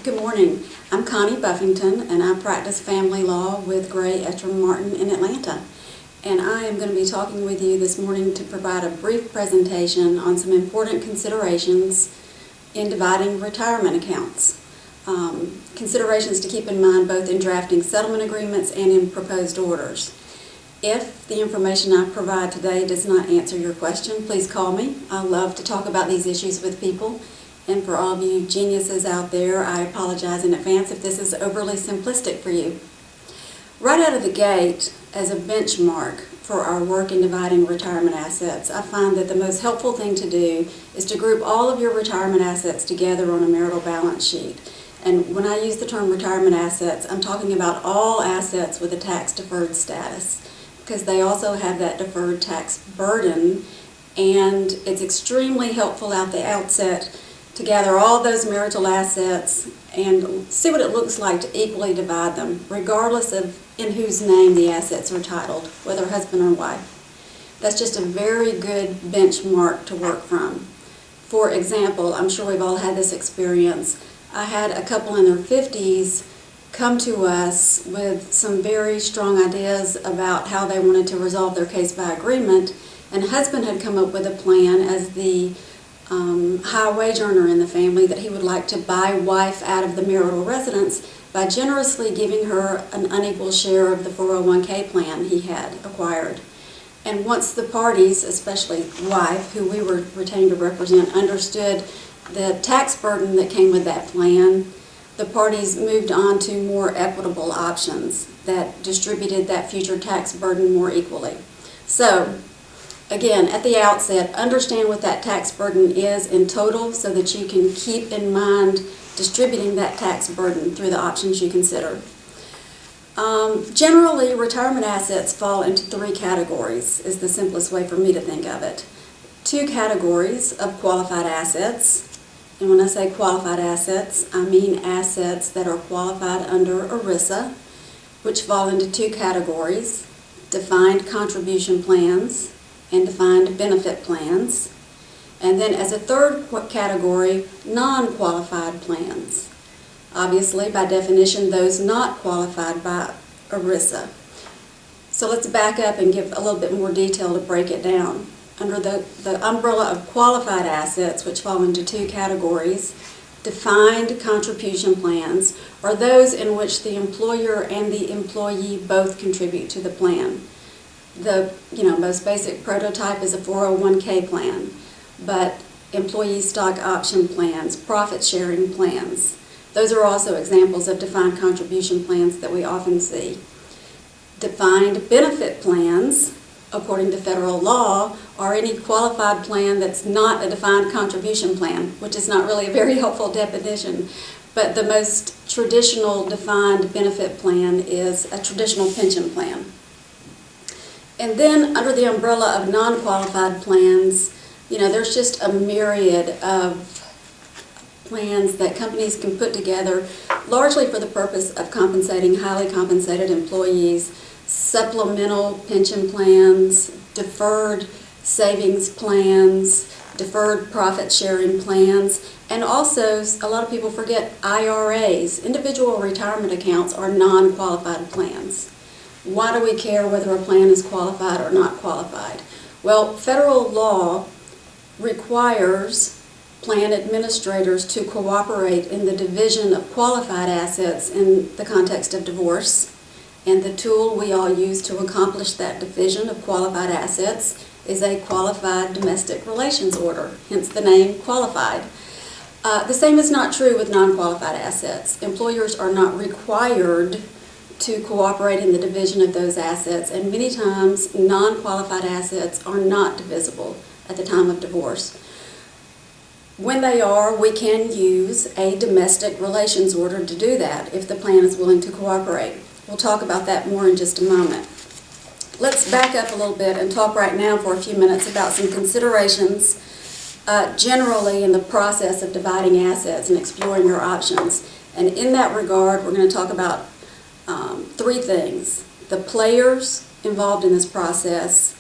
Good morning. I'm Connie Buffington, and I practice family law with Gray, Etram, Martin in Atlanta. And I am going to be talking with you this morning to provide a brief presentation on some important considerations in dividing retirement accounts. Considerations to keep in mind both in drafting settlement agreements and in proposed orders. If the information I provide today does not answer your question, please call me. I love to talk about these issues with people. And for all of you geniuses out there, I apologize in advance if this is overly simplistic for you. Right out of the gate, as a benchmark for our work in dividing retirement assets, I find that the most helpful thing to do is to group all of your retirement assets together on a marital balance sheet. And when I use the term retirement assets, I'm talking about all assets with a tax-deferred status, because they also have that deferred tax burden, and it's extremely helpful at the outset to gather all those marital assets and see what it looks like to equally divide them, regardless of in whose name the assets are titled, whether husband or wife. That's just a very good benchmark to work from. For example, I'm sure we've all had this experience. I had a couple in their 50s come to us with some very strong ideas about how they wanted to resolve their case by agreement, and husband had come up with a plan as the high wage earner in the family that he would like to buy wife out of the marital residence by generously giving her an unequal share of the 401k plan he had acquired. And once the parties, especially wife, who we were retained to represent, understood the tax burden that came with that plan, the parties moved on to more equitable options that distributed that future tax burden more equally. So, again, at the outset, understand what that tax burden is in total so that you can keep in mind distributing that tax burden through the options you consider. Generally, retirement assets fall into three categories, is the simplest way for me to think of it. Two categories of qualified assets. And when I say qualified assets, I mean assets that are qualified under ERISA, which fall into two categories: defined contribution plans and defined benefit plans. And then as a third category, non-qualified plans. Obviously, by definition, those not qualified by ERISA. So let's back up and give a little bit more detail to break it down. Under the umbrella of qualified assets, which fall into two categories, defined contribution plans are those in which the employer and the employee both contribute to the plan. The most basic prototype is a 401k plan, but employee stock option plans, profit sharing plans, those are also examples of defined contribution plans that we often see. Defined benefit plans, according to federal law, are any qualified plan that's not a defined contribution plan, which is not really a very helpful definition. But the most traditional defined benefit plan is a traditional pension plan. And then under the umbrella of non-qualified plans, there's just a myriad of plans that companies can put together largely for the purpose of compensating highly compensated employees. Supplemental pension plans, deferred savings plans, deferred profit sharing plans, and also a lot of people forget IRAs. Individual retirement accounts are non-qualified plans. Why do we care whether a plan is qualified or not qualified? Well, federal law requires plan administrators to cooperate in the division of qualified assets in the context of divorce. And the tool we all use to accomplish that division of qualified assets is a qualified domestic relations order, hence the name qualified. The same is not true with non-qualified assets. Employers are not required to cooperate in the division of those assets, and many times non-qualified assets are not divisible at the time of divorce. When they are, we can use a domestic relations order to do that if the plan is willing to cooperate. We'll talk about that more in just a moment. Let's back up a little bit and talk right now for a few minutes about some considerations generally in the process of dividing assets and exploring your options. And in that regard, we're going to talk about three things: the players involved in this process,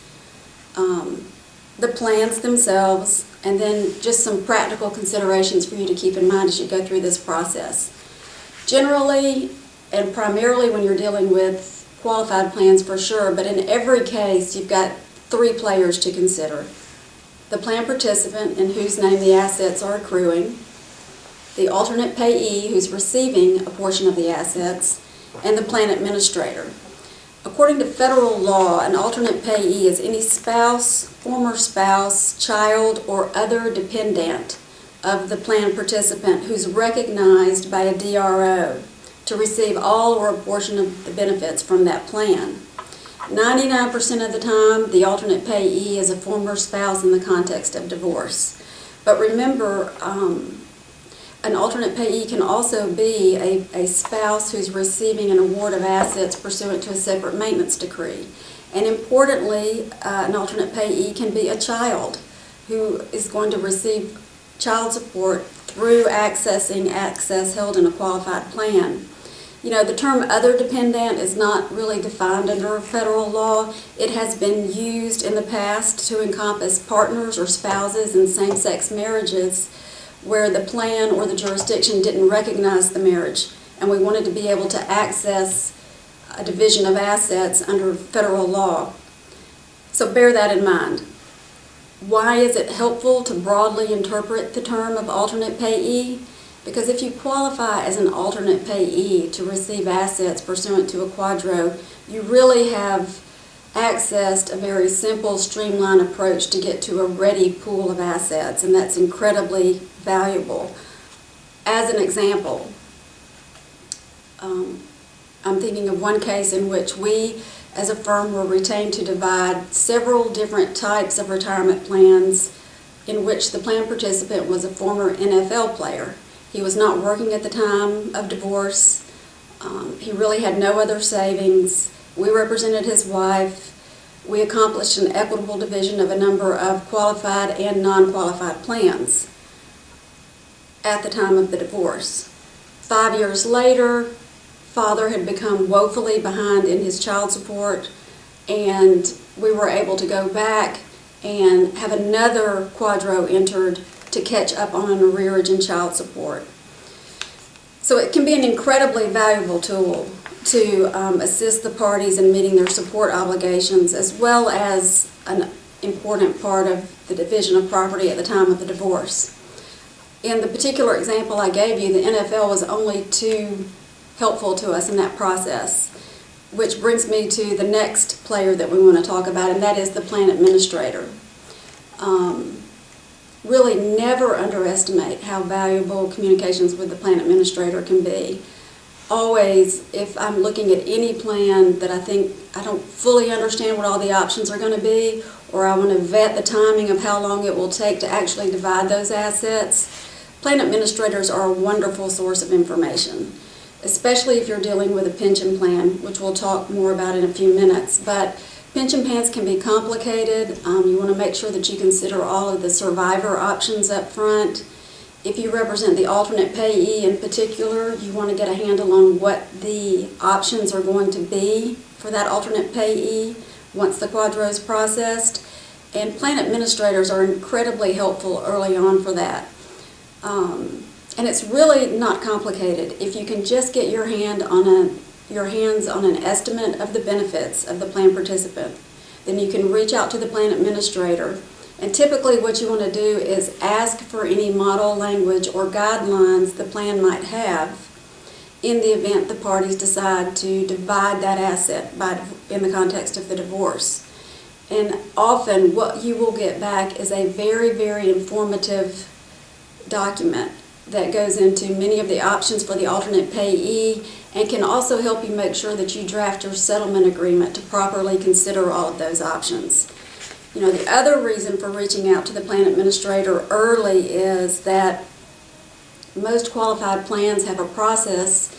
the plans themselves, and then just some practical considerations for you to keep in mind as you go through this process. Generally, and primarily when you're dealing with qualified plans for sure, but in every case, you've got three players to consider. The plan participant, in whose name the assets are accruing, the alternate payee, who's receiving a portion of the assets, and the plan administrator. According to federal law, an alternate payee is any spouse, former spouse, child, or other dependent of the plan participant who's recognized by a DRO to receive all or a portion of the benefits from that plan. 99% of the time, the alternate payee is a former spouse in the context of divorce. But remember, an alternate payee can also be a spouse who's receiving an award of assets pursuant to a separate maintenance decree. And importantly, an alternate payee can be a child who is going to receive child support through accessing access held in a qualified plan. You know, the term other dependent is not really defined under federal law. It has been used in the past to encompass partners or spouses in same-sex marriages where the plan or the jurisdiction didn't recognize the marriage, and we wanted to be able to access a division of assets under federal law. So bear that in mind. Why is it helpful to broadly interpret the term of alternate payee? Because if you qualify as an alternate payee to receive assets pursuant to a quadro, you really have accessed a very simple, streamlined approach to get to a ready pool of assets, and that's incredibly valuable. As an example, I'm thinking of one case in which we, as a firm, were retained to divide several different types of retirement plans in which the plan participant was a former NFL player. He was not working at the time of divorce. He really had no other savings. We represented his wife. We accomplished an equitable division of a number of qualified and non-qualified plans at the time of the divorce. 5 years later, father had become woefully behind in his child support, and we were able to go back and have another quadro entered to catch up on an arrearage in child support. So it can be an incredibly valuable tool to assist the parties in meeting their support obligations, as well as an important part of the division of property at the time of the divorce. In the particular example I gave you, the NFL was only too helpful to us in that process, which brings me to the next player that we want to talk about, and that is the plan administrator. Really never underestimate how valuable communications with the plan administrator can be. Always, if I'm looking at any plan that I think I don't fully understand what all the options are going to be, or I want to vet the timing of how long it will take to actually divide those assets, plan administrators are a wonderful source of information, especially if you're dealing with a pension plan, which we'll talk more about in a few minutes. But pension plans can be complicated. You want to make sure that you consider all of the survivor options up front. If you represent the alternate payee in particular, you want to get a handle on what the options are going to be for that alternate payee once the quadro is processed. And plan administrators are incredibly helpful early on for that. And it's really not complicated. If you can just get your hands on an estimate of the benefits of the plan participant, then you can reach out to the plan administrator. And typically what you want to do is ask for any model language or guidelines the plan might have in the event the parties decide to divide that asset in the context of the divorce. And often what you will get back is a very, very informative document that goes into many of the options for the alternate payee and can also help you make sure that you draft your settlement agreement to properly consider all of those options. You know, the other reason for reaching out to the plan administrator early is that most qualified plans have a process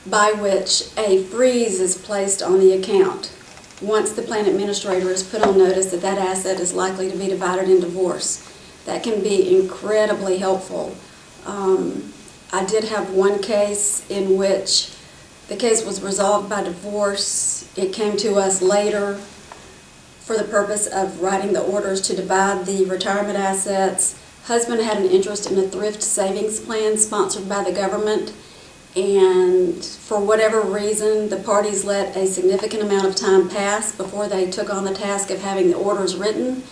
by which a freeze is placed on the account once the plan administrator is put on notice that that asset is likely to be divided in divorce. That can be incredibly helpful. I did have one case in which the case was resolved by divorce. It came to us later for the purpose of writing the orders to divide the retirement assets. Husband had an interest in a thrift savings plan sponsored by the government, and for whatever reason, the parties let a significant amount of time pass before they took on the task of having the orders written.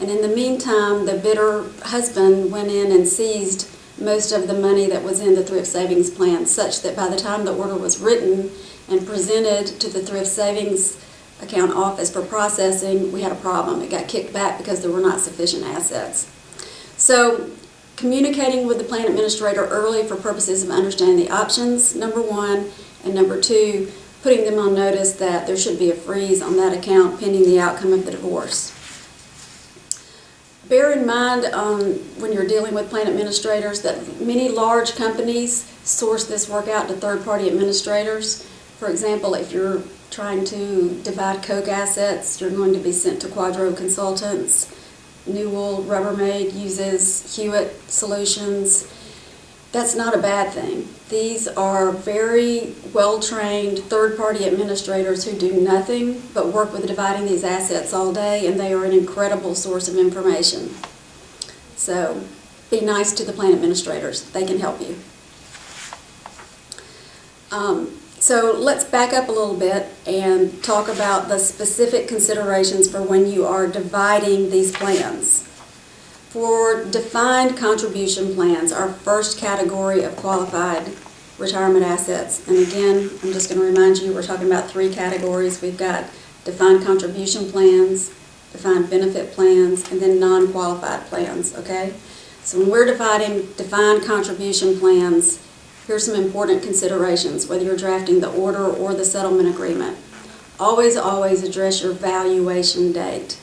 And in the meantime, the bitter husband went in and seized most of the money that was in the thrift savings plan, such that by the time the order was written and presented to the thrift savings account office for processing, we had a problem. It got kicked back because there were not sufficient assets. So communicating with the plan administrator early for purposes of understanding the options, number one, and number two, putting them on notice that there should be a freeze on that account pending the outcome of the divorce. Bear in mind when you're dealing with plan administrators that many large companies source this work out to third-party administrators. For example, if you're trying to divide Coke assets, you're going to be sent to Quadro Consultants. Newell Rubbermaid uses Hewitt Solutions. That's not a bad thing. These are very well-trained third-party administrators who do nothing but work with dividing these assets all day, and they are an incredible source of information. So be nice to the plan administrators. They can help you. So let's back up a little bit and talk about the specific considerations for when you are dividing these plans. For defined contribution plans, our first category of qualified retirement assets, and again, I'm just going to remind you, we're talking about three categories. We've got defined contribution plans, defined benefit plans, and then non-qualified plans, okay? So when we're dividing defined contribution plans, here's some important considerations, whether you're drafting the order or the settlement agreement. Always address your valuation date.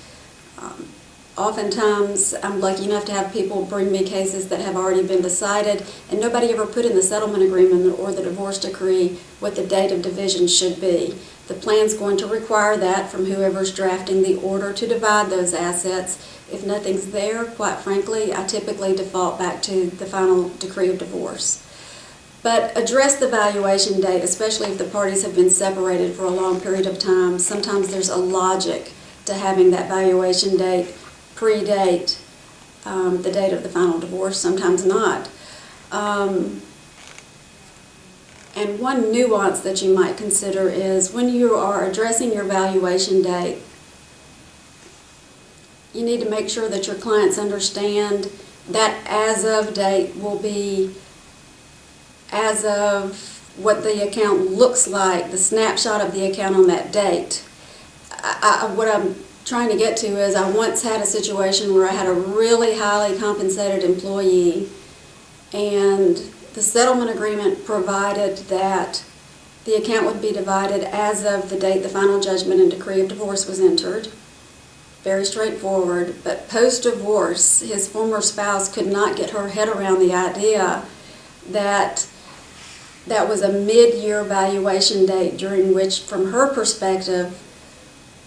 Oftentimes, I'm lucky enough to have people bring me cases that have already been decided, and nobody ever put in the settlement agreement or the divorce decree what the date of division should be. The plan's going to require that from whoever's drafting the order to divide those assets. If nothing's there, quite frankly, I typically default back to the final decree of divorce. But address the valuation date, especially if the parties have been separated for a long period of time. Sometimes there's a logic to having that valuation date predate the date of the final divorce, sometimes not. And one nuance that you might consider is when you are addressing your valuation date, you need to make sure that your clients understand that as of date will be as of what the account looks like, the snapshot of the account on that date. What I'm trying to get to is I once had a situation where I had a really highly compensated employee, and the settlement agreement provided that the account would be divided as of the date the final judgment and decree of divorce was entered. Very straightforward, but post-divorce, his former spouse could not get her head around the idea that that was a mid-year valuation date during which, from her perspective,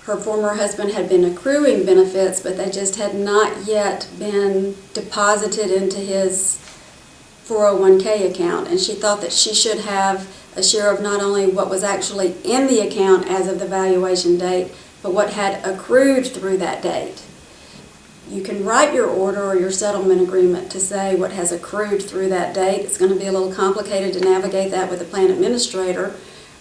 her former husband had been accruing benefits, but they just had not yet been deposited into his 401k account. And she thought that she should have a share of not only what was actually in the account as of the valuation date, but what had accrued through that date. You can write your order or your settlement agreement to say what has accrued through that date. It's going to be a little complicated to navigate that with the plan administrator.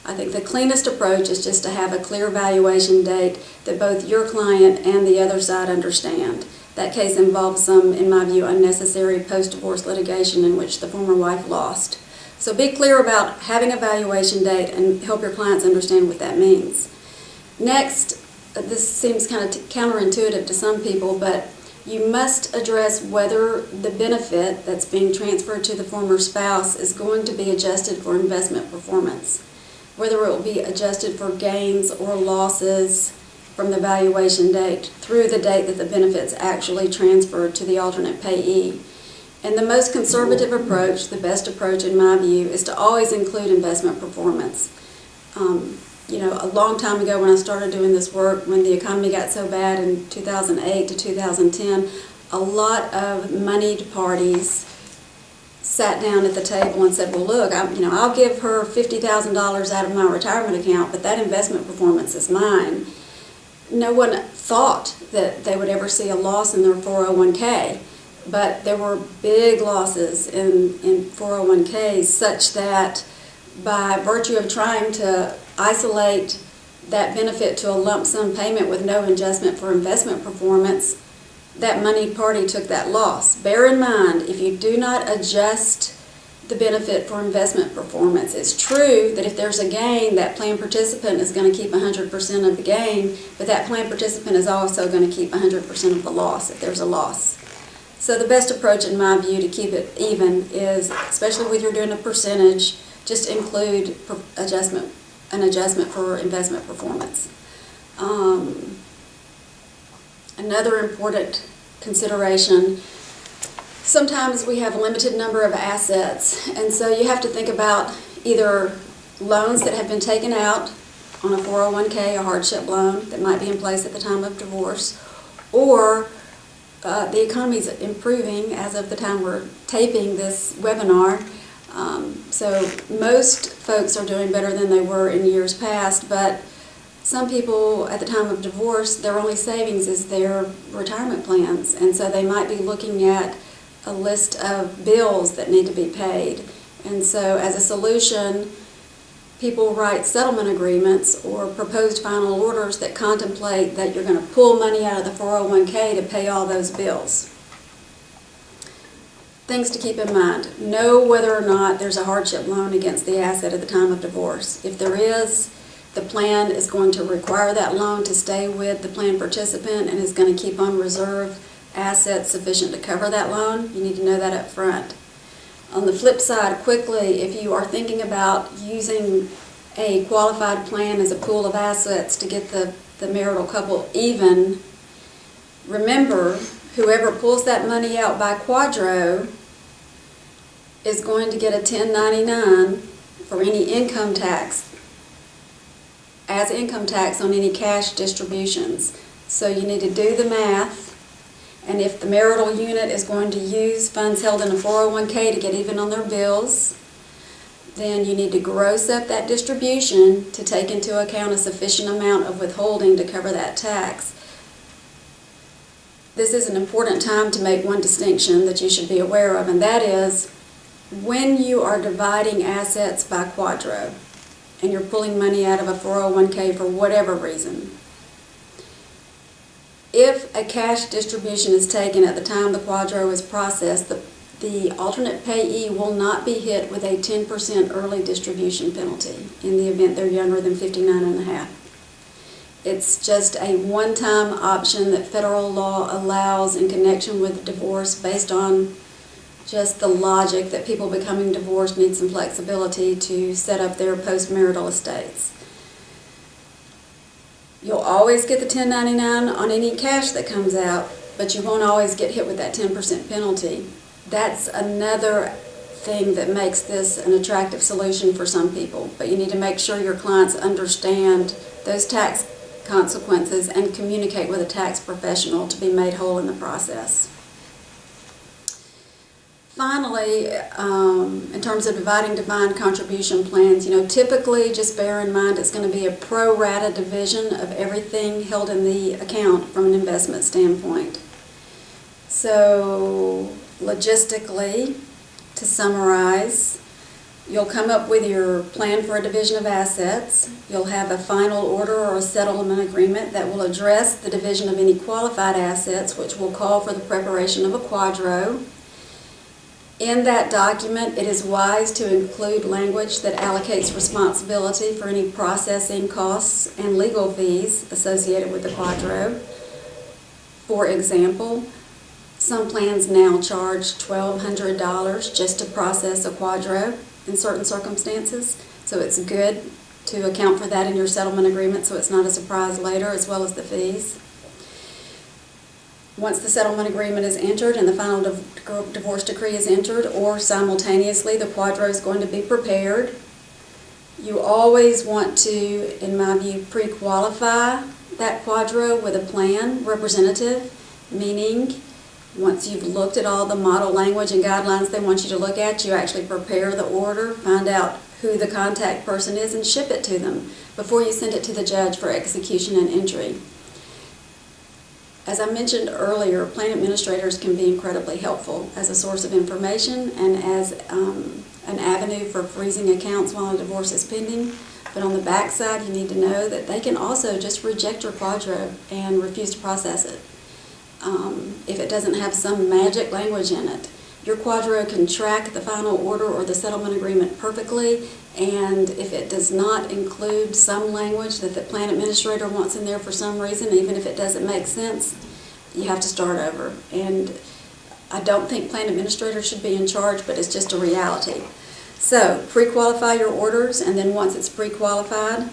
I think the cleanest approach is just to have a clear valuation date that both your client and the other side understand. That case involves some, in my view, unnecessary post-divorce litigation in which the former wife lost. So be clear about having a valuation date and help your clients understand what that means. Next, this seems kind of counterintuitive to some people, but you must address whether the benefit that's being transferred to the former spouse is going to be adjusted for investment performance, whether it will be adjusted for gains or losses from the valuation date through the date that the benefits actually transferred to the alternate payee. And the most conservative approach, the best approach in my view, is to always include investment performance. A long time ago when I started doing this work, when the economy got so bad in 2008 to 2010, a lot of moneyed parties sat down at the table and said, well, look, I'll give her $50,000 out of my retirement account, but that investment performance is mine. No one thought that they would ever see a loss in their 401k, but there were big losses in 401ks such that by virtue of trying to isolate that benefit to a lump sum payment with no adjustment for investment performance, that moneyed party took that loss. Bear in mind, if you do not adjust the benefit for investment performance, it's true that if there's a gain, that plan participant is going to keep 100% of the gain, but that plan participant is also going to keep 100% of the loss if there's a loss. So the best approach, in my view, to keep it even is, especially when you're doing a percentage, just include an adjustment for investment performance. Another important consideration, sometimes we have a limited number of assets, and so you have to think about either loans that have been taken out on a 401k, a hardship loan that might be in place at the time of divorce, or the economy is improving as of the time we're taping this webinar. So most folks are doing better than they were in years past, but some people at the time of divorce, their only savings is their retirement plans, and so they might be looking at a list of bills that need to be paid. And so as a solution, people write settlement agreements or proposed final orders that contemplate that you're going to pull money out of the 401k to pay all those bills. Things to keep in mind. Know whether or not there's a hardship loan against the asset at the time of divorce. If there is, the plan is going to require that loan to stay with the plan participant and is going to keep on reserve assets sufficient to cover that loan. You need to know that up front. On the flip side, quickly, if you are thinking about using a qualified plan as a pool of assets to get the marital couple even, remember, whoever pulls that money out by quadro is going to get a 1099 for any income tax, as income tax on any cash distributions. So you need to do the math, and if the marital unit is going to use funds held in a 401k to get even on their bills, then you need to gross up that distribution to take into account a sufficient amount of withholding to cover that tax. This is an important time to make one distinction that you should be aware of, and that is when you are dividing assets by quadro and you're pulling money out of a 401k for whatever reason. If a cash distribution is taken at the time the quadro is processed, the alternate payee will not be hit with a 10% early distribution penalty in the event they're younger than 59 and a half. It's just a one-time option that federal law allows in connection with divorce based on just the logic that people becoming divorced need some flexibility to set up their post-marital estates. You'll always get the 1099 on any cash that comes out, but you won't always get hit with that 10% penalty. That's another thing that makes this an attractive solution for some people, but you need to make sure your clients understand those tax consequences and communicate with a tax professional to be made whole in the process. Finally, in terms of dividing defined contribution plans, typically just bear in mind it's going to be a pro rata division of everything held in the account from an investment standpoint. So logistically, to summarize, you'll come up with your plan for a division of assets. You'll have a final order or a settlement agreement that will address the division of any qualified assets, which will call for the preparation of a quadro. In that document, it is wise to include language that allocates responsibility for any processing costs and legal fees associated with the quadro. For example, some plans now charge $1,200 just to process a quadro in certain circumstances, so it's good to account for that in your settlement agreement so it's not a surprise later, as well as the fees. Once the settlement agreement is entered and the final divorce decree is entered, or simultaneously the quadro is going to be prepared, you always want to, in my view, pre-qualify that quadro with a plan representative, meaning once you've looked at all the model language and guidelines they want you to look at, you actually prepare the order, find out who the contact person is, and ship it to them before you send it to the judge for execution and entry. As I mentioned earlier, plan administrators can be incredibly helpful as a source of information and as an avenue for freezing accounts while a divorce is pending. But on the back side, you need to know that they can also just reject your quadro and refuse to process it. If it doesn't have some magic language in it. Your quadro can track the final order or the settlement agreement perfectly, and if it does not include some language that the plan administrator wants in there for some reason, even if it doesn't make sense, you have to start over. And I don't think plan administrators should be in charge, but it's just a reality. So, pre-qualify your orders, and then once it's pre-qualified,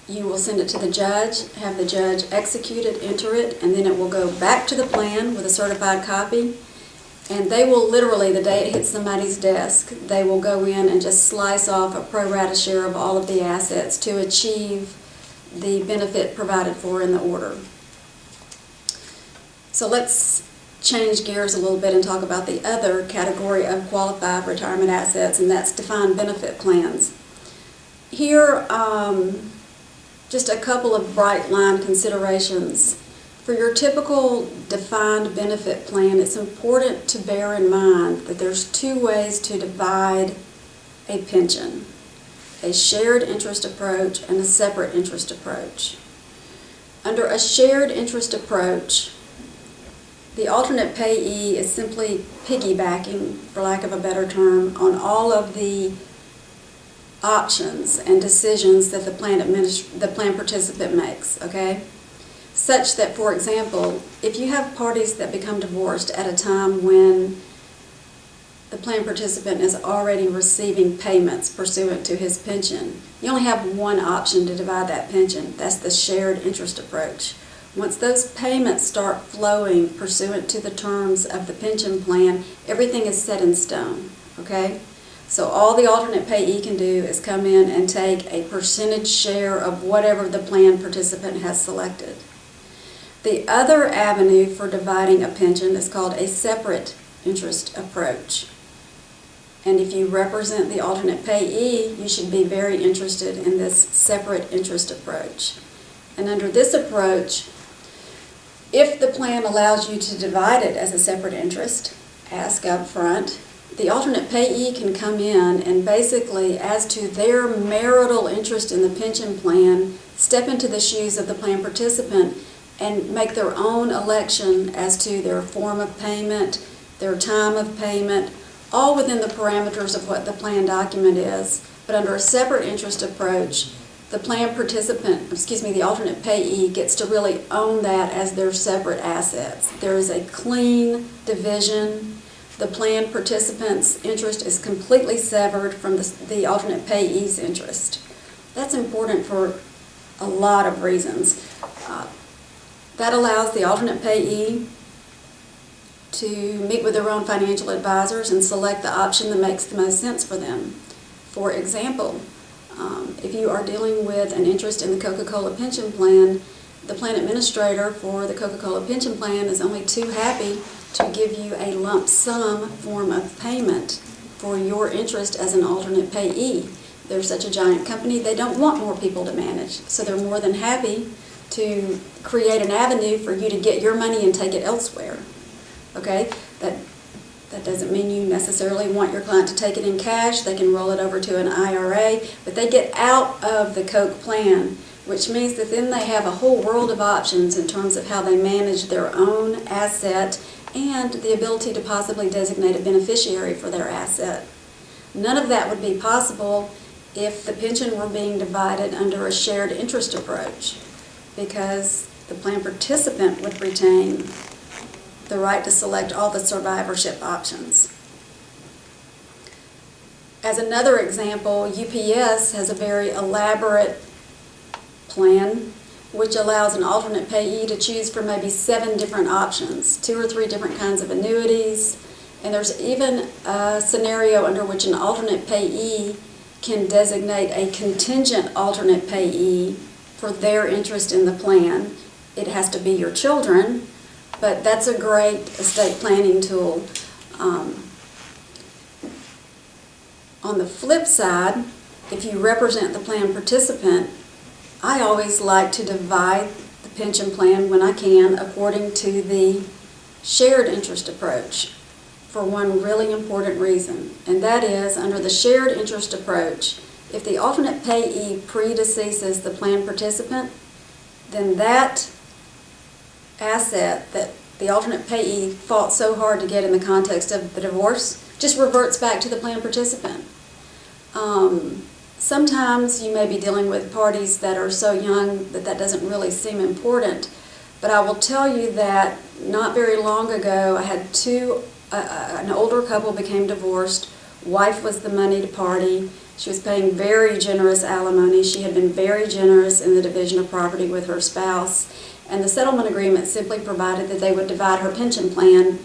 you will send it to the judge, have the judge execute it, enter it, and then it will go back to the plan with a certified copy. And they will literally, the day it hits somebody's desk, they will go in and just slice off a pro rata share of all of the assets to achieve the benefit provided for in the order. So let's change gears a little bit and talk about the other category of qualified retirement assets, and that's defined benefit plans. Here, just a couple of bright line considerations. For your typical defined benefit plan, it's important to bear in mind that there's two ways to divide a pension: a shared interest approach and a separate interest approach. Under a shared interest approach, the alternate payee is simply piggybacking, for lack of a better term, on all of the options and decisions that the plan participant makes, okay? Such that, for example, if you have parties that become divorced at a time when the plan participant is already receiving payments pursuant to his pension, you only have one option to divide that pension. That's the shared interest approach. Once those payments start flowing pursuant to the terms of the pension plan, everything is set in stone, okay? So all the alternate payee can do is come in and take a percentage share of whatever the plan participant has selected. The other avenue for dividing a pension is called a separate interest approach. And if you represent the alternate payee, you should be very interested in this separate interest approach. And under this approach, if the plan allows you to divide it as a separate interest, ask up front. The alternate payee can come in and basically, as to their marital interest in the pension plan, step into the shoes of the plan participant and make their own election as to their form of payment, their time of payment, all within the parameters of what the plan document is. But under a separate interest approach, the plan participant, the alternate payee gets to really own that as their separate assets. There is a clean division. The plan participant's interest is completely severed from the alternate payee's interest. That's important for a lot of reasons. That allows the alternate payee to meet with their own financial advisors and select the option that makes the most sense for them. For example, if you are dealing with an interest in the Coca-Cola pension plan, the plan administrator for the Coca-Cola pension plan is only too happy to give you a lump sum form of payment for your interest as an alternate payee. They're such a giant company, they don't want more people to manage, so they're more than happy to create an avenue for you to get your money and take it elsewhere. Okay? That doesn't mean you necessarily want your client to take it in cash. They can roll it over to an IRA, but they get out of the Coke plan, which means that then they have a whole world of options in terms of how they manage their own asset and the ability to possibly designate a beneficiary for their asset. None of that would be possible if the pension were being divided under a shared interest approach, because the plan participant would retain the right to select all the survivorship options. As another example, UPS has a very elaborate plan which allows an alternate payee to choose from maybe 7 different options, 2 or 3 different kinds of annuities, and there's even a scenario under which an alternate payee can designate a contingent alternate payee for their interest in the plan. It has to be your children, but that's a great estate planning tool. On the flip side, if you represent the plan participant, I always like to divide the pension plan when I can according to the shared interest approach. for one really important reason, and that is, under the shared interest approach, if the alternate payee predeceases the plan participant, then that asset that the alternate payee fought so hard to get in the context of the divorce just reverts back to the plan participant. Sometimes you may be dealing with parties that are so young that that doesn't really seem important, but I will tell you that not very long ago I had an older couple became divorced. Wife was the moneyed party. She was paying very generous alimony. She had been very generous in the division of property with her spouse, and the settlement agreement simply provided that they would divide her pension plan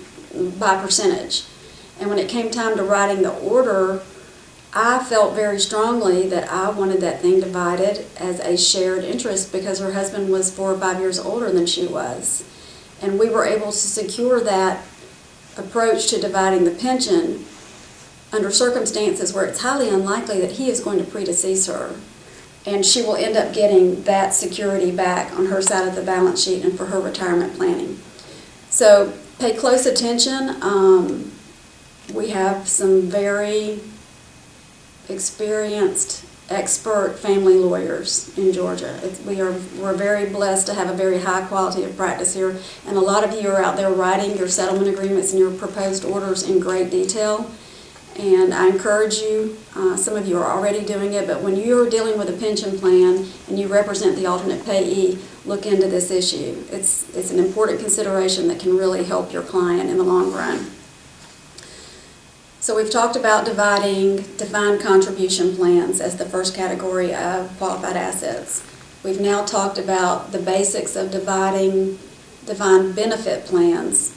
by percentage. And when it came time to writing the order, I felt very strongly that I wanted that thing divided as a shared interest because her husband was 4 or 5 years older than she was. And we were able to secure that approach to dividing the pension under circumstances where it's highly unlikely that he is going to predecease her. And she will end up getting that security back on her side of the balance sheet and for her retirement planning. So pay close attention. We have some very experienced, expert family lawyers in Georgia. We're very blessed to have a very high quality of practice here, and a lot of you are out there writing your settlement agreements and your proposed orders in great detail. And I encourage you, some of you are already doing it, but when you're dealing with a pension plan and you represent the alternate payee, look into this issue. It's an important consideration that can really help your client in the long run. So we've talked about dividing defined contribution plans as the first category of qualified assets. We've now talked about the basics of dividing defined benefit plans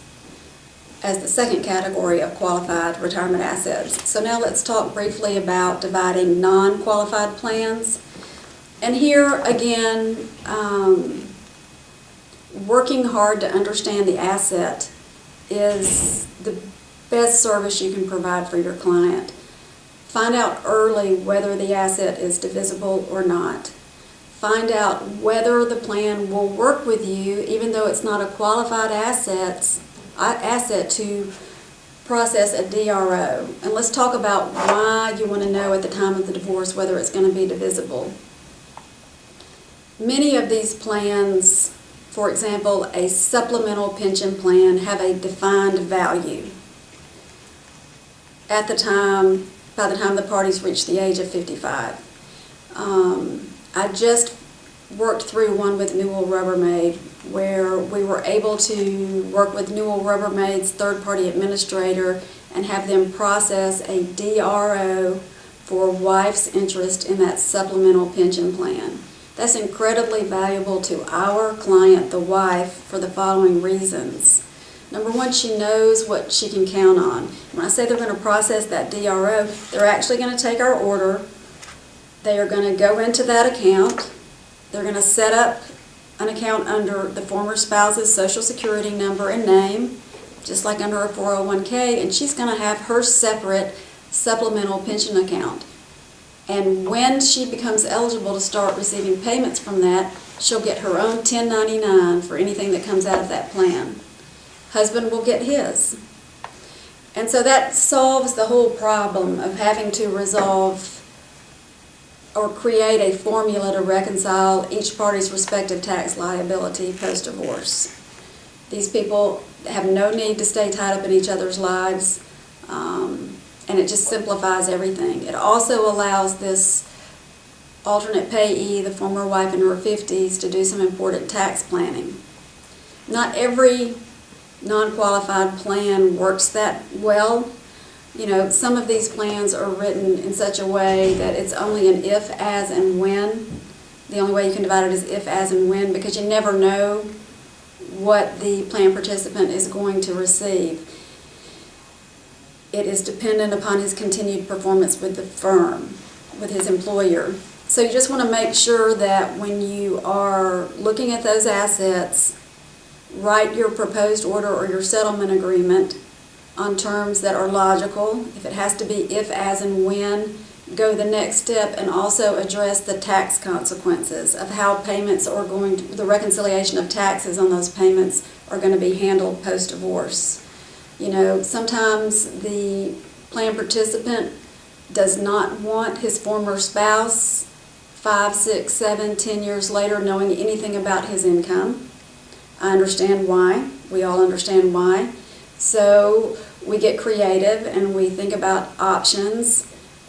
as the second category of qualified retirement assets. So now let's talk briefly about dividing non-qualified plans. And here again, working hard to understand the asset is the best service you can provide for your client. Find out early whether the asset is divisible or not. Find out whether the plan will work with you, even though it's not a qualified asset to process a DRO. And let's talk about why you want to know at the time of the divorce whether it's going to be divisible. Many of these plans, for example, a supplemental pension plan, have a defined value by the time the parties reach the age of 55. I just worked through one with Newell Rubbermaid where we were able to work with Newell Rubbermaid's third-party administrator and have them process a DRO for wife's interest in that supplemental pension plan. That's incredibly valuable to our client, the wife, for the following reasons. Number one, she knows what she can count on. When I say they're going to process that DRO, they're actually going to take our order. They are going to go into that account. They're going to set up an account under the former spouse's social security number and name, just like under a 401k, and she's going to have her separate supplemental pension account. And when she becomes eligible to start receiving payments from that, she'll get her own 1099 for anything that comes out of that plan. Husband will get his. And so that solves the whole problem of having to resolve or create a formula to reconcile each party's respective tax liability post-divorce. These people have no need to stay tied up in each other's lives, and it just simplifies everything. It also allows this alternate payee, the former wife in her 50s, to do some important tax planning. Not every non-qualified plan works that well. You know, some of these plans are written in such a way that it's only an if, as, and when. The only way you can divide it is if, as, and when, because you never know what the plan participant is going to receive. It is dependent upon his continued performance with the firm, with his employer. So you just want to make sure that when you are looking at those assets, write your proposed order or your settlement agreement on terms that are logical. If it has to be if, as, and when, go the next step and also address the tax consequences of how payments are going to, the reconciliation of taxes on those payments are going to be handled post-divorce. Sometimes the plan participant does not want his former spouse 5, 6, 7, 10 years later knowing anything about his income. I understand why. We all understand why. So we get creative and we think about options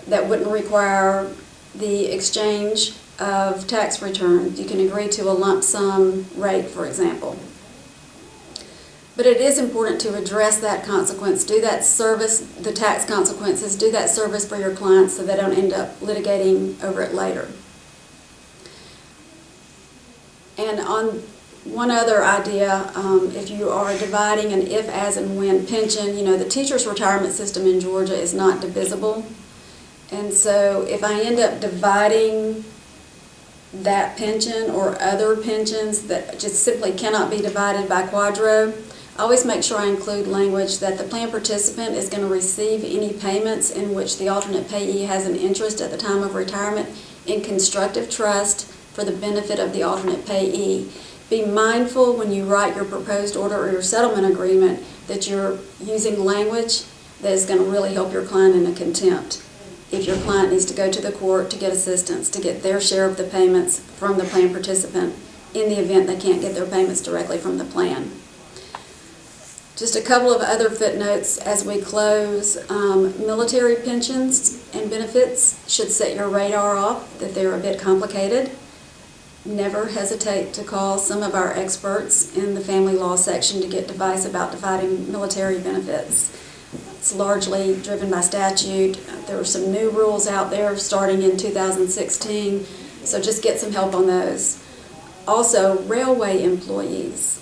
that wouldn't require the exchange of tax returns. You can agree to a lump sum rate, for example. But it is important to address that consequence, do that service, the tax consequences, do that service for your clients so they don't end up litigating over it later. And on one other idea, if you are dividing an if, as, and when pension, the teacher's retirement system in Georgia is not divisible. And so if I end up dividing that pension or other pensions that just simply cannot be divided by quadro, I always make sure I include language that the plan participant is going to receive any payments in which the alternate payee has an interest at the time of retirement in constructive trust for the benefit of the alternate payee. Be mindful when you write your proposed order or your settlement agreement that you're using language that is going to really help your client in a contempt. If your client needs to go to the court to get assistance, to get their share of the payments from the plan participant in the event they can't get their payments directly from the plan. Just a couple of other footnotes as we close. Military pensions and benefits should set your radar off that they're a bit complicated. Never hesitate to call some of our experts in the family law section to get advice about dividing military benefits. It's largely driven by statute. There are some new rules out there starting in 2016, so just get some help on those. Also, railway employees.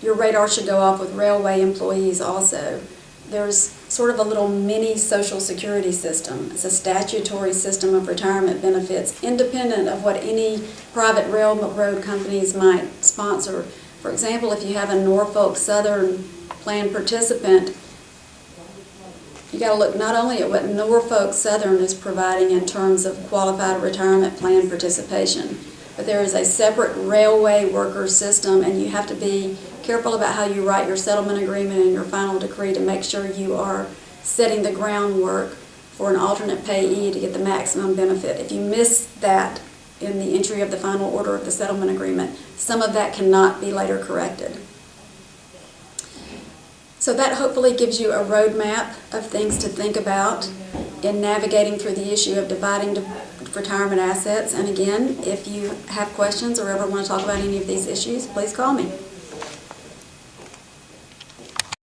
Your radar should go off with railway employees also. There's sort of a little mini Social Security system. It's a statutory system of retirement benefits independent of what any private railroad companies might sponsor. For example, if you have a Norfolk Southern plan participant, you got to look not only at what Norfolk Southern is providing in terms of qualified retirement plan participation, but there is a separate railway worker system, and you have to be careful about how you write your settlement agreement and your final decree to make sure you are setting the groundwork for an alternate payee to get the maximum benefit. If you miss that in the entry of the final order of the settlement agreement, some of that cannot be later corrected. So that hopefully gives you a roadmap of things to think about in navigating through the issue of dividing retirement assets. And again, if you have questions or ever want to talk about any of these issues, please call me.